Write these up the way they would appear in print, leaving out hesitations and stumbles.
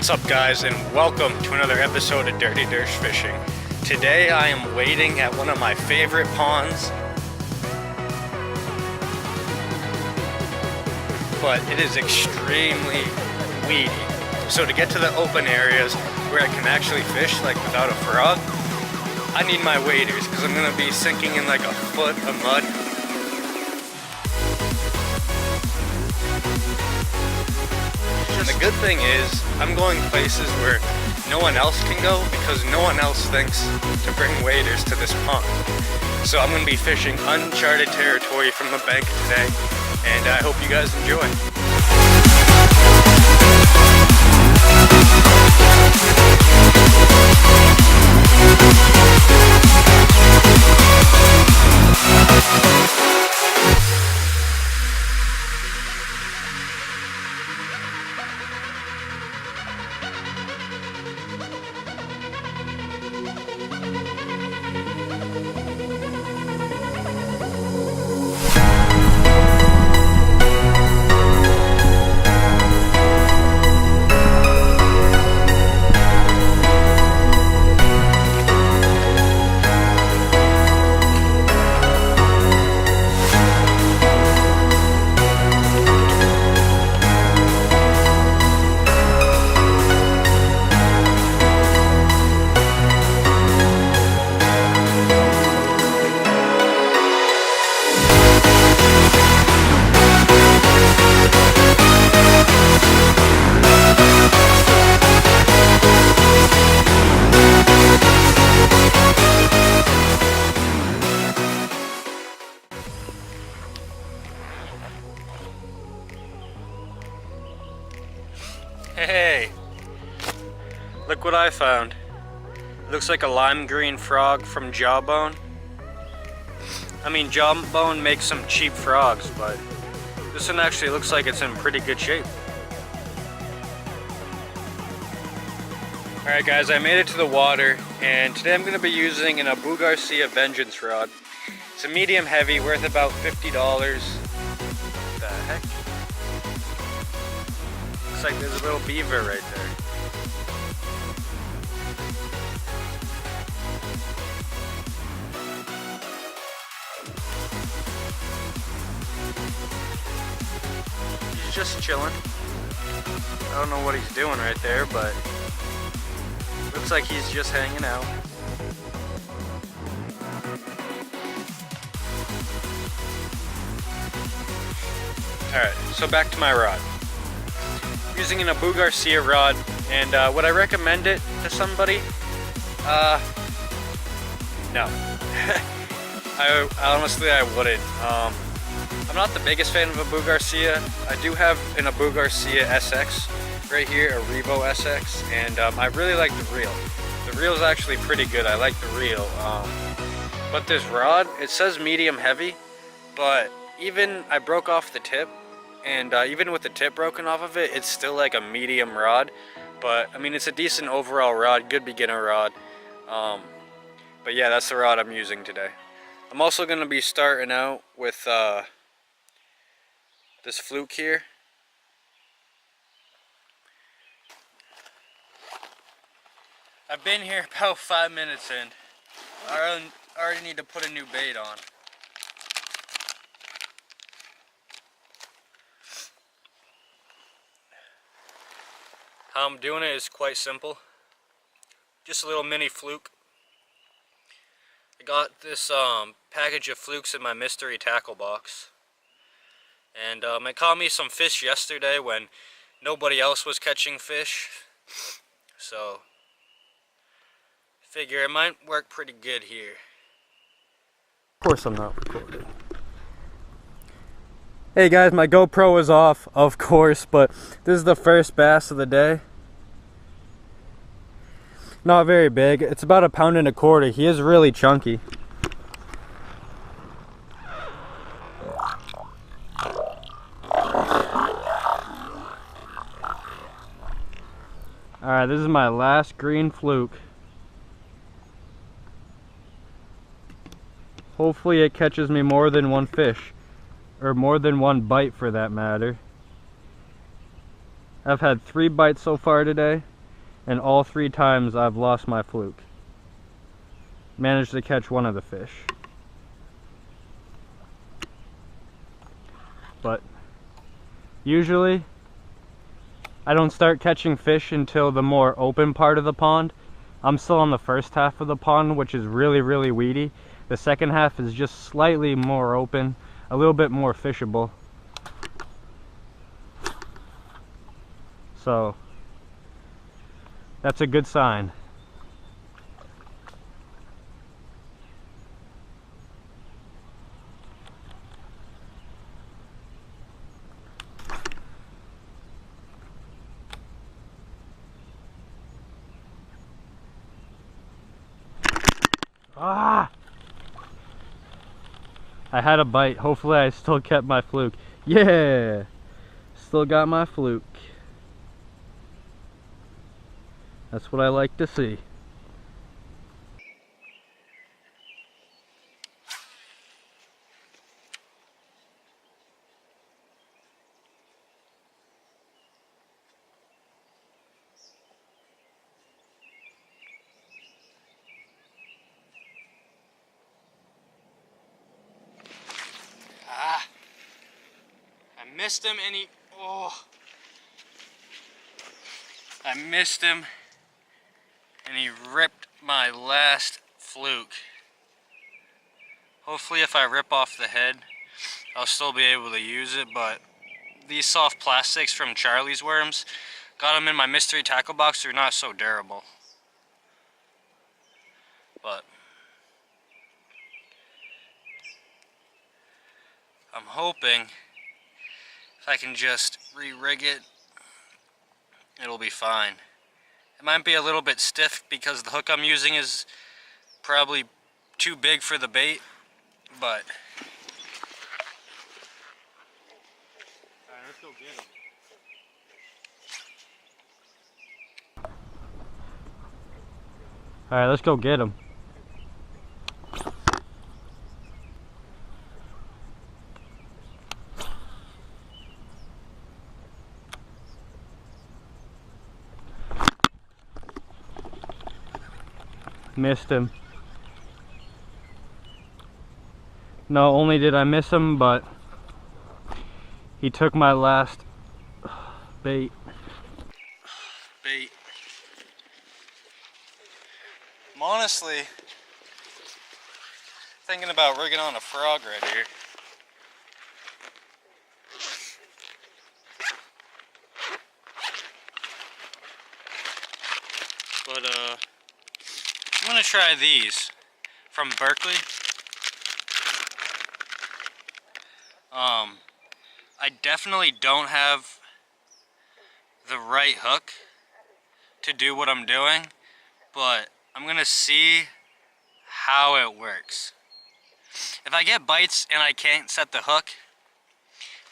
What's up, guys, and welcome to another episode of Dirty Dirt Fishing. Today I am wading at one of my favorite ponds, but it is extremely weedy. So to get to the open areas where I can actually fish like without a frog, I need my waders because I'm going to be sinking in like a foot of mud. And the good thing is, I'm going places where no one else can go because no one else thinks to bring waders to this pond. So I'm going to be fishing uncharted territory from the bank today, and I hope you guys enjoy. Hey, look what I found. It looks like a lime green frog from Jawbone. I mean, Jawbone makes some cheap frogs, but this one actually looks like it's in pretty good shape. Alright guys, I made it to the water, and today I'm going to be using an Abu Garcia Vengeance rod. It's a medium heavy, worth about $50. What the heck? Looks like there's a little beaver right there. He's just chilling. I don't know what he's doing right there, but looks like he's just hanging out. Alright, so back to my rod. Using an Abu Garcia rod, and would I recommend it to somebody? No. I honestly wouldn't. I'm not the biggest fan of Abu Garcia. I do have an Abu Garcia SX right here, a Revo SX, and I really like the reel. The reel is actually pretty good. I like the reel. But this rod, it says medium heavy, but even I broke off the tip. And even with the tip broken off of it, it's still like a medium rod. But I mean, it's a decent overall rod, good beginner rod. But yeah, that's the rod I'm using today. I'm also going to be starting out with this fluke here. I've been here about 5 minutes in. I already need to put a new bait on. How I'm doing it is quite simple. Just a little mini fluke. I got this package of flukes in my mystery tackle box. And I caught me some fish yesterday when nobody else was catching fish. So, figure it might work pretty good here. Of course I'm not recording. Hey guys, my GoPro is off, of course, but this is the first bass of the day. Not very big. It's about 1.25 pounds. He is really chunky. Alright, this is my last green fluke. Hopefully it catches me more than one fish. Or more than one bite for that matter. I've had 3 bites so far today. and all 3 times I've lost my fluke. Managed to catch one of the fish. But usually I don't start catching fish until the more open part of the pond. I'm still on the first half of the pond, which is really weedy. The second half is just slightly more open, a little bit more fishable. So that's a good sign. Ah! I had a bite. Hopefully I still kept my fluke. Yeah! Still got my fluke. That's what I like to see. Ah! I missed him and he... Oh! I missed him and he ripped my last fluke. Hopefully if I rip off the head, I'll still be able to use it, but these soft plastics from Charlie's Worms, got them in my mystery tackle box, they're not so durable. But I'm hoping if I can just re-rig it, it'll be fine. It might be a little bit stiff because the hook I'm using is probably too big for the bait, but... Alright, let's go get him. Alright, let's go get him. Missed him. Not only did I miss him, but he took my last bait. I'm honestly thinking about rigging on a frog right here. But I'm gonna try these from Berkeley. I definitely don't have the right hook to do what I'm doing, but I'm gonna see how it works. If I get bites and I can't set the hook,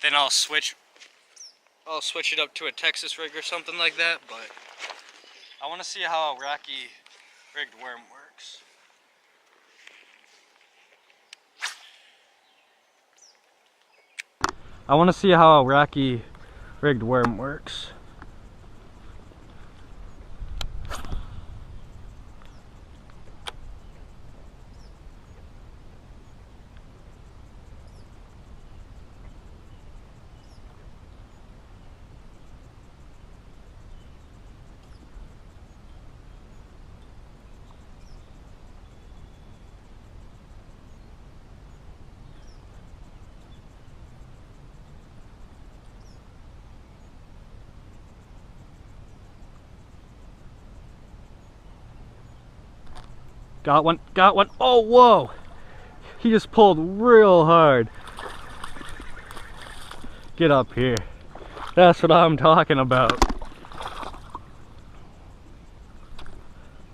then I'll switch it up to a Texas rig or something like that, but I want to see how a Rocky rigged worm works. I want to see how a Rocky rigged worm works. Got one, got one. Oh, whoa! He just pulled real hard. Get up here. That's what I'm talking about.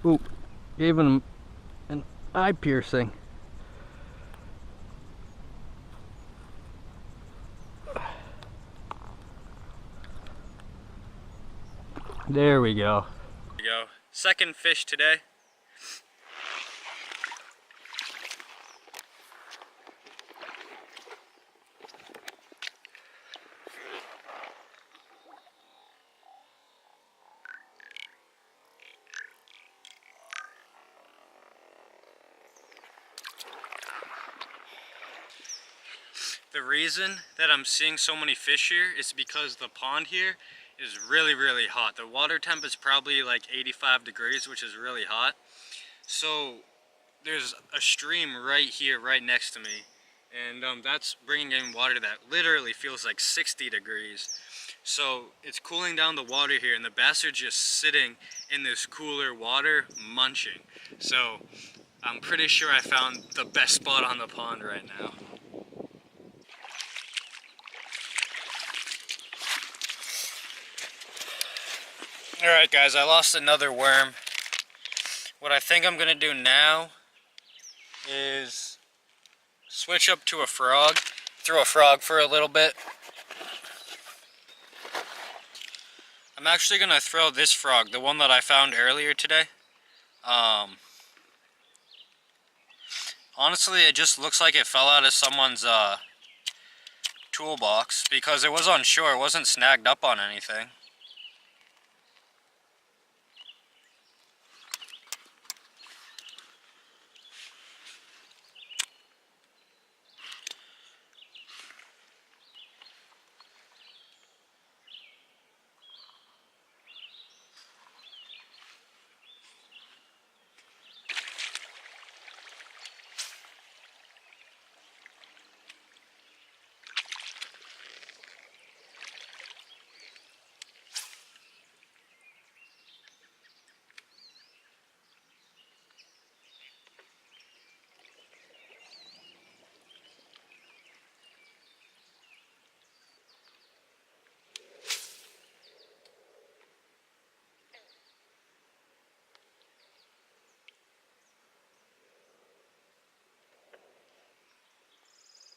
Ooh, gave him an eye piercing. There we go. There we go. Second fish today. The reason that I'm seeing so many fish here is because the pond here is really hot. The water temp is probably like 85 degrees, which is really hot. So there's a stream right here, right next to me. And that's bringing in water that literally feels like 60 degrees. So it's cooling down the water here, and the bass are just sitting in this cooler water munching. So I'm pretty sure I found the best spot on the pond right now. Alright guys, I lost another worm. What I think I'm gonna do now is switch up to a frog, throw a frog for a little bit. I'm actually gonna throw this frog, the one that I found earlier today. Honestly, it just looks like it fell out of someone's toolbox because it was on shore, it wasn't snagged up on anything.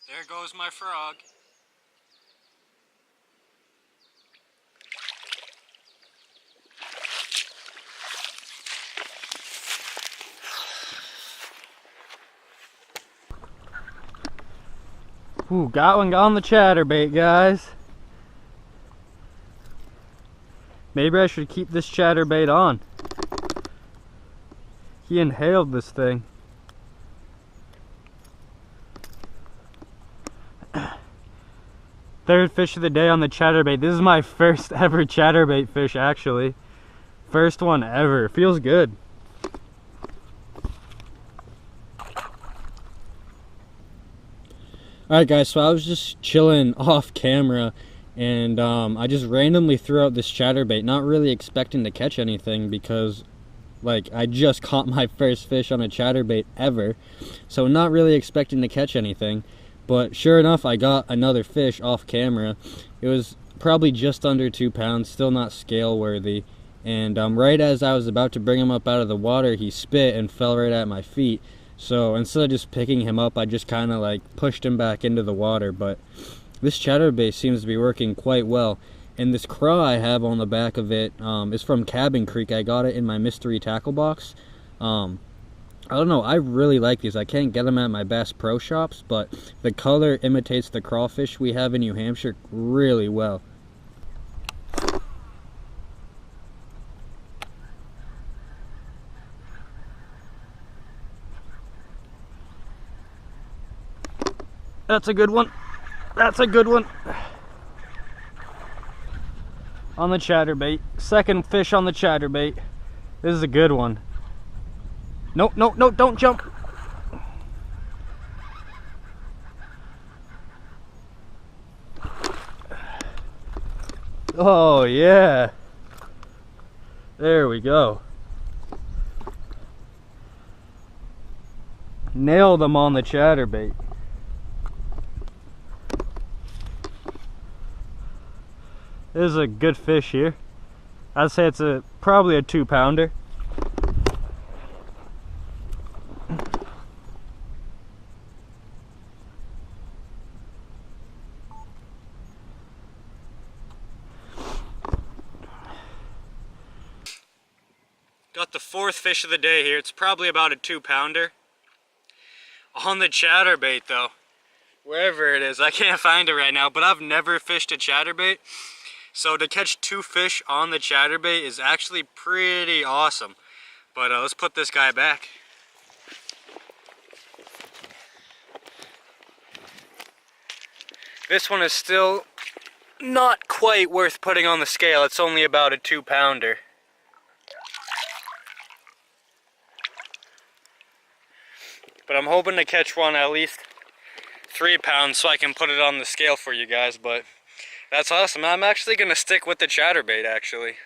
There goes my frog. Ooh, got one on the chatterbait, guys. Maybe I should keep this chatterbait on. He inhaled this thing. Third fish of the day on the chatterbait. This is my first ever chatterbait fish, actually. First one ever. Feels good. Alright guys, so I was just chilling off camera and I just randomly threw out this chatterbait, not really expecting to catch anything because like I just caught my first fish on a chatterbait ever. So not really expecting to catch anything. But sure enough, I got another fish off camera. It was probably just under 2 pounds, still not scale worthy. And right as I was about to bring him up out of the water, he spit and fell right at my feet. So instead of just picking him up, I just kind of like pushed him back into the water. But this chatterbait seems to be working quite well. And this craw I have on the back of it is from Cabin Creek. I got it in my mystery tackle box. I don't know, I really like these. I can't get them at my Bass Pro Shops, but the color imitates the crawfish we have in New Hampshire really well. That's a good one. That's a good one. On the chatterbait. Second fish on the chatterbait. This is a good one. No, no, no, don't jump. Oh, yeah. There we go. Nailed them on the chatterbait. This is a good fish here. I'd say it's probably a 2-pounder. Got the fourth fish of the day here. It's probably about a 2-pounder. On the chatterbait though. Wherever it is, I can't find it right now, but I've never fished a chatterbait. So to catch 2 fish on the chatterbait is actually pretty awesome. But let's put this guy back. This one is still not quite worth putting on the scale. It's only about a 2-pounder. But I'm hoping to catch one at least 3 pounds so I can put it on the scale for you guys. But that's awesome. I'm actually going to stick with the chatterbait actually.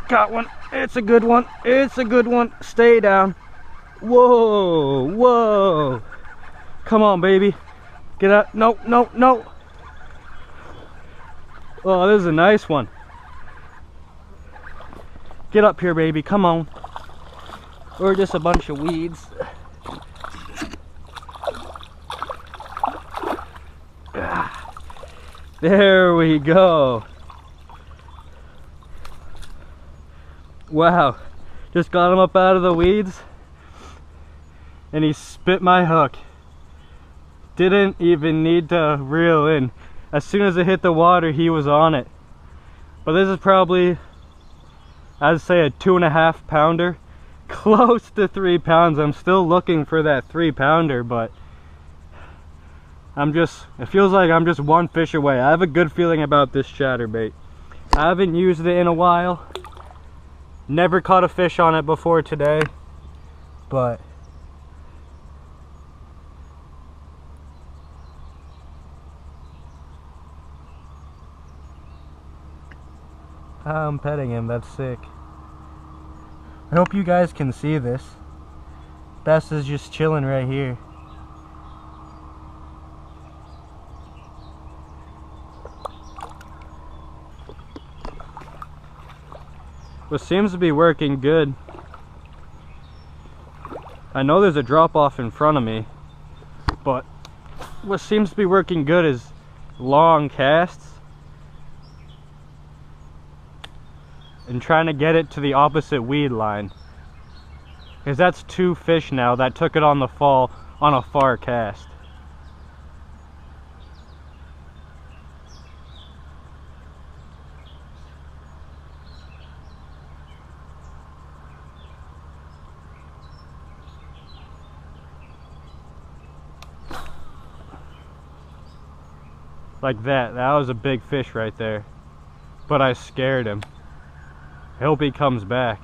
Got one. It's a good one. It's a good one. Stay down. Whoa, whoa. Come on, baby. Get up. No, no, no. Oh, this is a nice one. Get up here, baby. Come on. We're just a bunch of weeds. There we go. Wow, just got him up out of the weeds and he spit my hook. Didn't even need to reel in. As soon as it hit the water, he was on it. But this is probably, I'd say, a 2.5 pounder, close to 3 pounds. I'm still looking for that 3-pounder, but it feels like I'm just one fish away. I have a good feeling about this chatterbait. I haven't used it in a while. Never caught a fish on it before today, but I'm petting him. That's sick. I hope you guys can see this. Bass is just chilling right here. What seems to be working good, I know there's a drop off in front of me, but what seems to be working good is long casts and trying to get it to the opposite weed line, because that's 2 fish now that took it on the fall on a far cast. Like that. That was a big fish right there. But I scared him. I hope he comes back.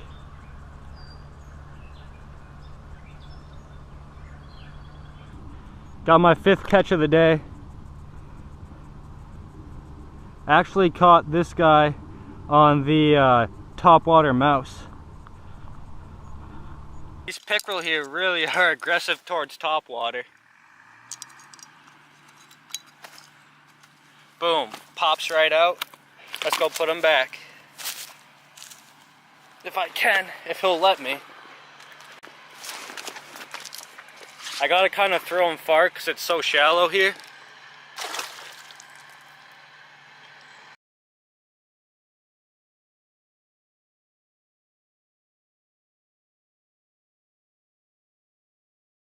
Got my 5th catch of the day. Actually caught this guy on the topwater mouse. These pickerel here really are aggressive towards topwater. Boom, pops right out. Let's go put him back. If I can, if he'll let me. I gotta kind of throw him far because it's so shallow here.